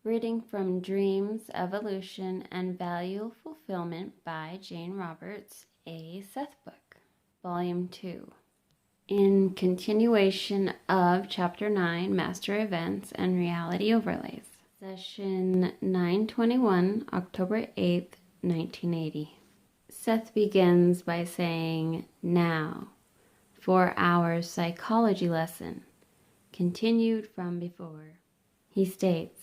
Reading from Dreams, Evolution, and Value Fulfillment by Jane Roberts, a Seth book, Volume 2. In continuation of Chapter 9, Master Events and Reality Overlays. Session 921, October 8th, 1980. Seth begins by saying, "Now, for our psychology lesson, continued from before." He states,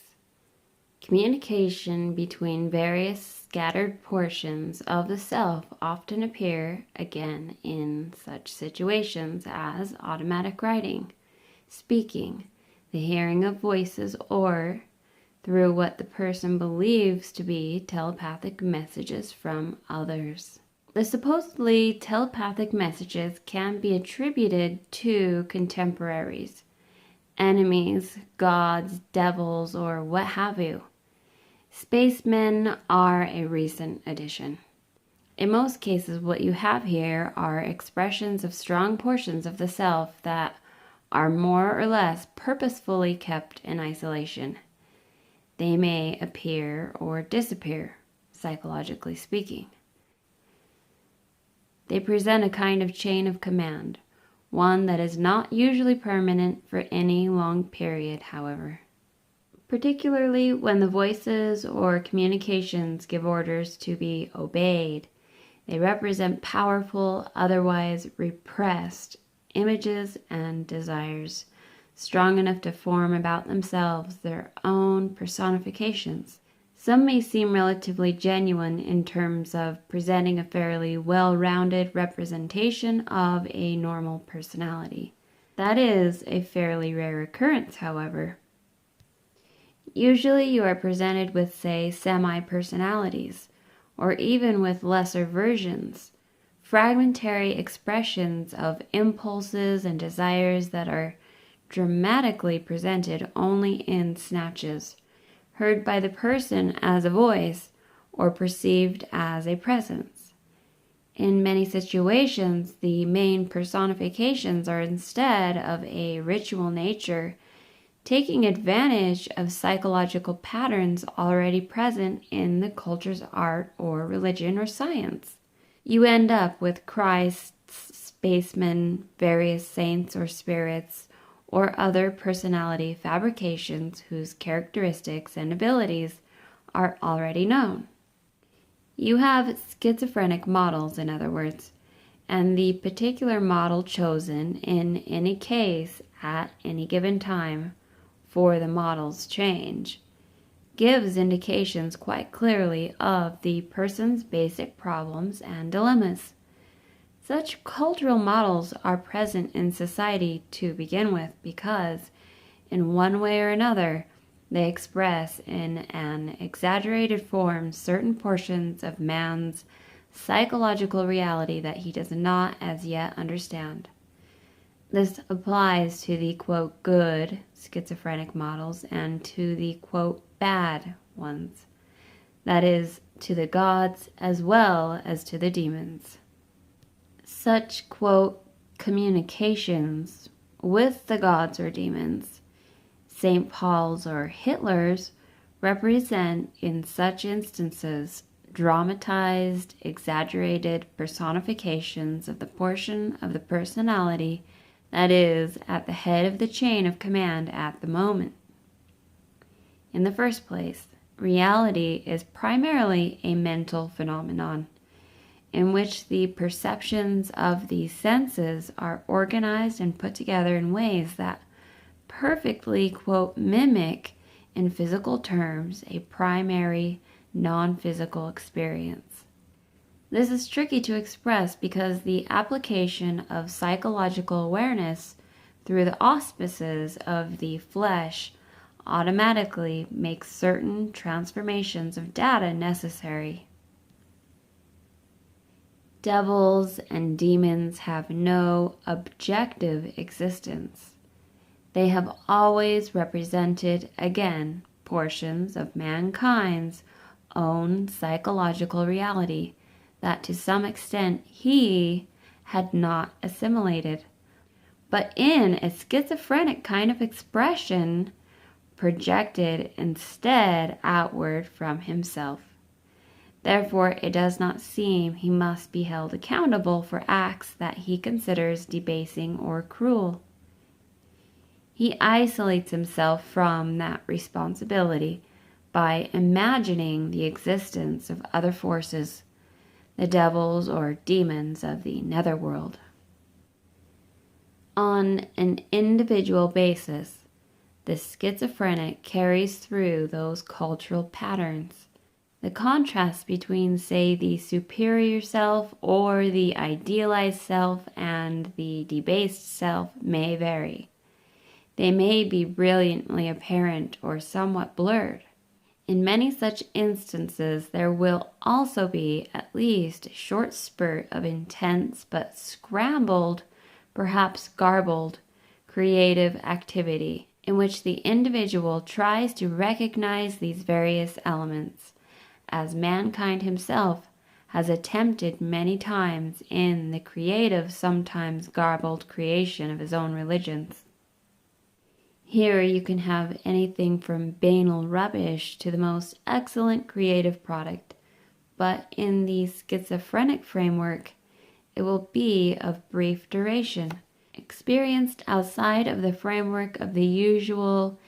"Communication between various scattered portions of the self often appear again in such situations as automatic writing, speaking, the hearing of voices, or through what the person believes to be telepathic messages from others. The supposedly telepathic messages can be attributed to contemporaries, enemies, gods, devils, or what have you. Spacemen are a recent addition. In most cases, what you have here are expressions of strong portions of the self that are more or less purposefully kept in isolation. They may appear or disappear, psychologically speaking. They present a kind of chain of command, one that is not usually permanent for any long period, however. Particularly when the voices or communications give orders to be obeyed, they represent powerful, otherwise repressed images and desires, strong enough to form about themselves their own personifications. Some may seem relatively genuine in terms of presenting a fairly well-rounded representation of a normal personality. That is a fairly rare occurrence, however. Usually you are presented with, say, semi-personalities, or even with lesser versions, fragmentary expressions of impulses and desires that are dramatically presented only in snatches, heard by the person as a voice or perceived as a presence. In many situations, the main personifications are instead of a ritual nature, taking advantage of psychological patterns already present in the culture's art or religion or science. You end up with Christs, spacemen, various saints or spirits, or other personality fabrications whose characteristics and abilities are already known. You have schizophrenic models, in other words, and the particular model chosen in any case at any given time, for the model's change, gives indications quite clearly of the person's basic problems and dilemmas. Such cultural models are present in society to begin with because, in one way or another, they express in an exaggerated form certain portions of man's psychological reality that he does not as yet understand. This applies to the, quote, good schizophrenic models and to the, quote, bad ones. That is, to the gods as well as to the demons. Such, quote, communications with the gods or demons, St. Paul's or Hitler's, represent in such instances dramatized, exaggerated personifications of the portion of the personality that is at the head of the chain of command at the moment. In the first place, reality is primarily a mental phenomenon, in which the perceptions of the senses are organized and put together in ways that perfectly, quote, mimic, in physical terms, a primary, non-physical experience. This is tricky to express because the application of psychological awareness through the auspices of the flesh automatically makes certain transformations of data necessary. Devils and demons have no objective existence. They have always represented, again, portions of mankind's own psychological reality that to some extent he had not assimilated, but in a schizophrenic kind of expression projected instead outward from himself. Therefore, it does not seem he must be held accountable for acts that he considers debasing or cruel. He isolates himself from that responsibility by imagining the existence of other forces, the devils or demons of the netherworld. On an individual basis, the schizophrenic carries through those cultural patterns. The contrast between, say, the superior self or the idealized self and the debased self may vary. They may be brilliantly apparent or somewhat blurred. In many such instances, there will also be at least a short spurt of intense but scrambled, perhaps garbled, creative activity in which the individual tries to recognize these various elements, as mankind himself has attempted many times in the creative, sometimes garbled creation of his own religions. Here you can have anything from banal rubbish to the most excellent creative product, but in the schizophrenic framework, it will be of brief duration, experienced outside of the framework of the usual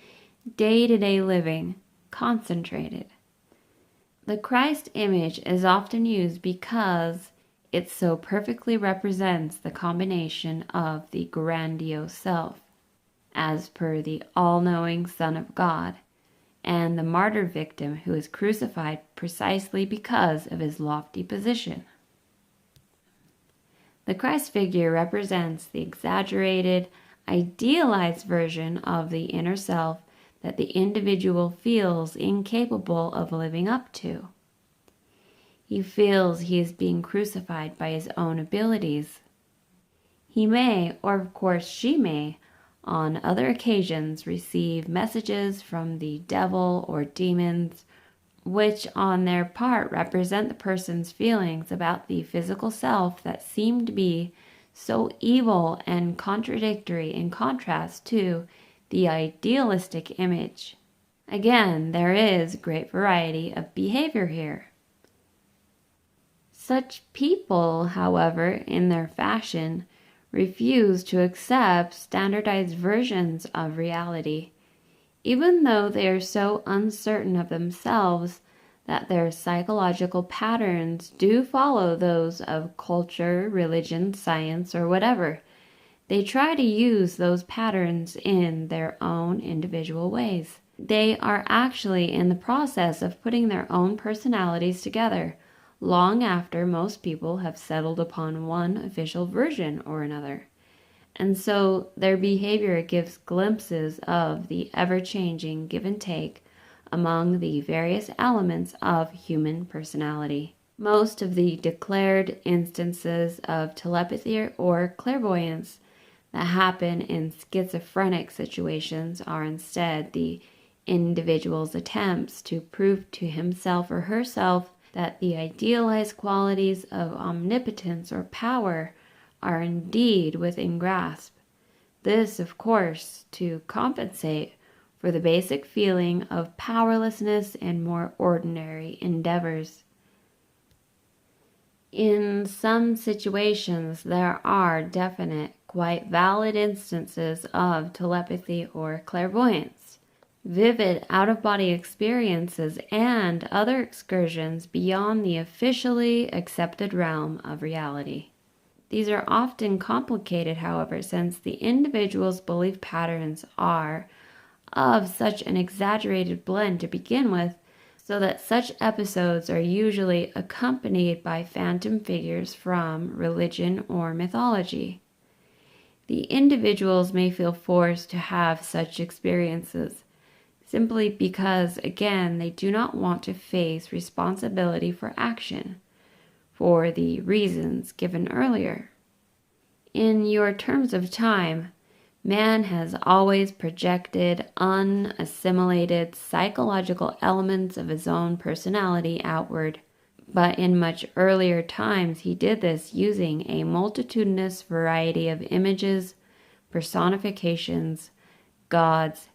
day-to-day living, concentrated. The Christ image is often used because it so perfectly represents the combination of the grandiose self, as per the all-knowing Son of God, and the martyr victim who is crucified precisely because of his lofty position. The Christ figure represents the exaggerated, idealized version of the inner self that the individual feels incapable of living up to. He feels he is being crucified by his own abilities. He may, or of course she may, on other occasions receive messages from the devil or demons, which on their part represent the person's feelings about the physical self that seem to be so evil and contradictory in contrast to the idealistic image. Again, there is great variety of behavior here. Such people, however, in their fashion, refuse to accept standardized versions of reality, even though they are so uncertain of themselves that their psychological patterns do follow those of culture, religion, science, or whatever. They try to use those patterns in their own individual ways. They are actually in the process of putting their own personalities together, long after most people have settled upon one official version or another. And so their behavior gives glimpses of the ever-changing give and take among the various elements of human personality. Most of the declared instances of telepathy or clairvoyance that happen in schizophrenic situations are instead the individual's attempts to prove to himself or herself that the idealized qualities of omnipotence or power are indeed within grasp. This, of course, to compensate for the basic feeling of powerlessness in more ordinary endeavors. In some situations, there are definite, quite valid instances of telepathy or clairvoyance, vivid out-of-body experiences, and other excursions beyond the officially accepted realm of reality. These are often complicated, however, since the individual's belief patterns are of such an exaggerated blend to begin with, so that such episodes are usually accompanied by phantom figures from religion or mythology. The individuals may feel forced to have such experiences, simply because, again, they do not want to face responsibility for action, for the reasons given earlier. In your terms of time, man has always projected un-assimilated psychological elements of his own personality outward, but in much earlier times he did this using a multitudinous variety of images, personifications, gods,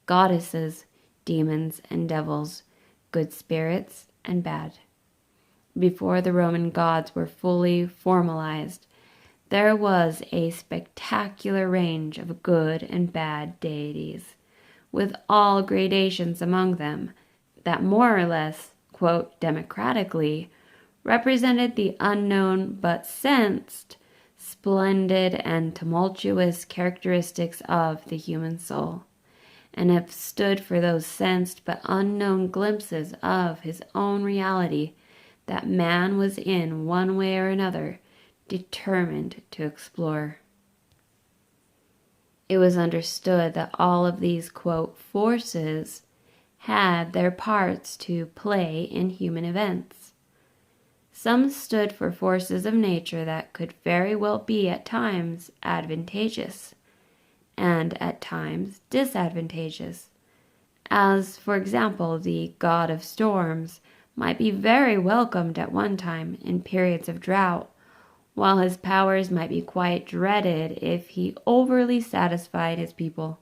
goddesses, demons and devils, good spirits and bad. Before the Roman gods were fully formalized, there was a spectacular range of good and bad deities, with all gradations among them, that more or less, quote, democratically, represented the unknown but sensed, splendid and tumultuous characteristics of the human soul, and have stood for those sensed but unknown glimpses of his own reality that man was in one way or another determined to explore. It was understood that all of these, quote, forces had their parts to play in human events. Some stood for forces of nature that could very well be at times advantageous, and at times disadvantageous, as, for example, the god of storms might be very welcomed at one time in periods of drought, while his powers might be quite dreaded if he overly satisfied his people.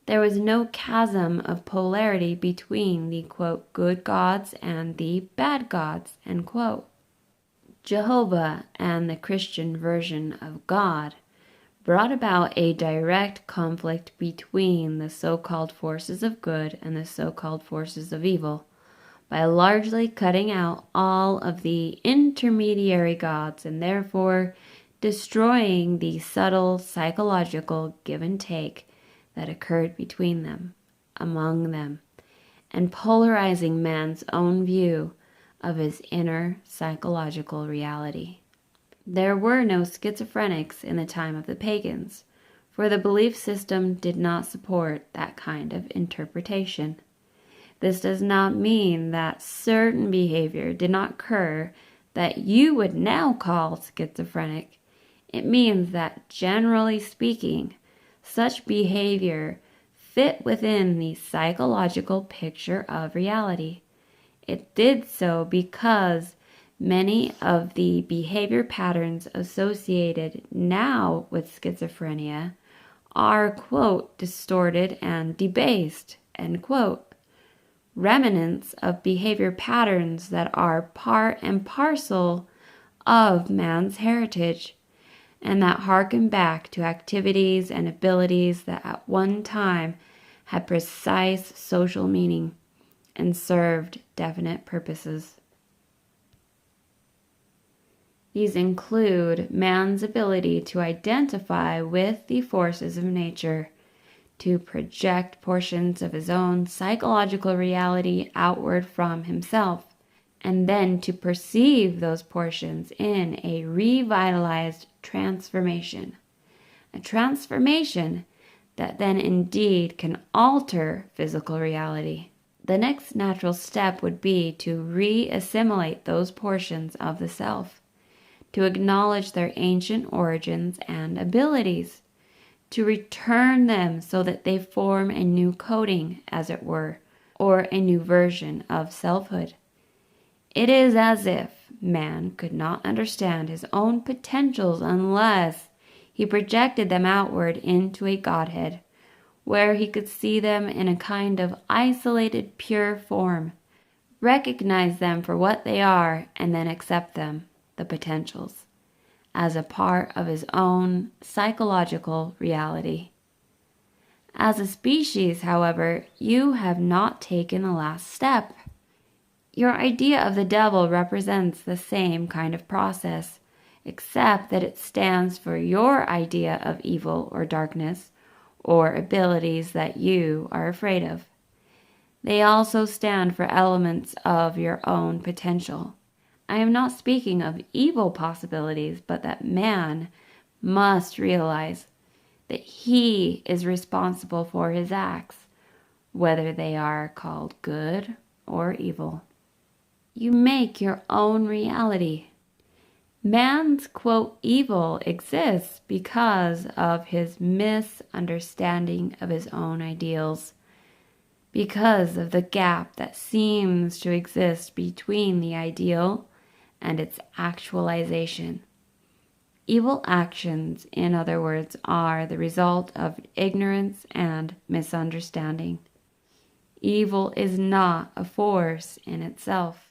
There was no chasm of polarity between the, quote, good gods and the bad gods, end quote. Jehovah and the Christian version of God brought about a direct conflict between the so-called forces of good and the so-called forces of evil, by largely cutting out all of the intermediary gods and therefore destroying the subtle psychological give and take that occurred between them, among them, and polarizing man's own view of his inner psychological reality. There were no schizophrenics in the time of the pagans, for the belief system did not support that kind of interpretation. This does not mean that certain behavior did not occur that you would now call schizophrenic. It means that, generally speaking, such behavior fit within the psychological picture of reality. It did so because many of the behavior patterns associated now with schizophrenia are, quote, distorted and debased, end quote. Remnants of behavior patterns that are part and parcel of man's heritage, and that harken back to activities and abilities that at one time had precise social meaning and served definite purposes. These include man's ability to identify with the forces of nature, to project portions of his own psychological reality outward from himself, and then to perceive those portions in a revitalized transformation. A transformation that then indeed can alter physical reality. The next natural step would be to re-assimilate those portions of the self, to acknowledge their ancient origins and abilities, to return them so that they form a new coding, as it were, or a new version of selfhood. It is as if man could not understand his own potentials unless he projected them outward into a godhead, where he could see them in a kind of isolated pure form, recognize them for what they are, and then accept them, the potentials, as a part of his own psychological reality. As a species, however, you have not taken the last step. Your idea of the devil represents the same kind of process, except that it stands for your idea of evil or darkness, or abilities that you are afraid of. They also stand for elements of your own potential. I am not speaking of evil possibilities, but that man must realize that he is responsible for his acts, whether they are called good or evil. You make your own reality. Man's, quote, evil exists because of his misunderstanding of his own ideals, because of the gap that seems to exist between the ideal and its actualization. Evil actions, in other words, are the result of ignorance and misunderstanding. Evil is not a force in itself.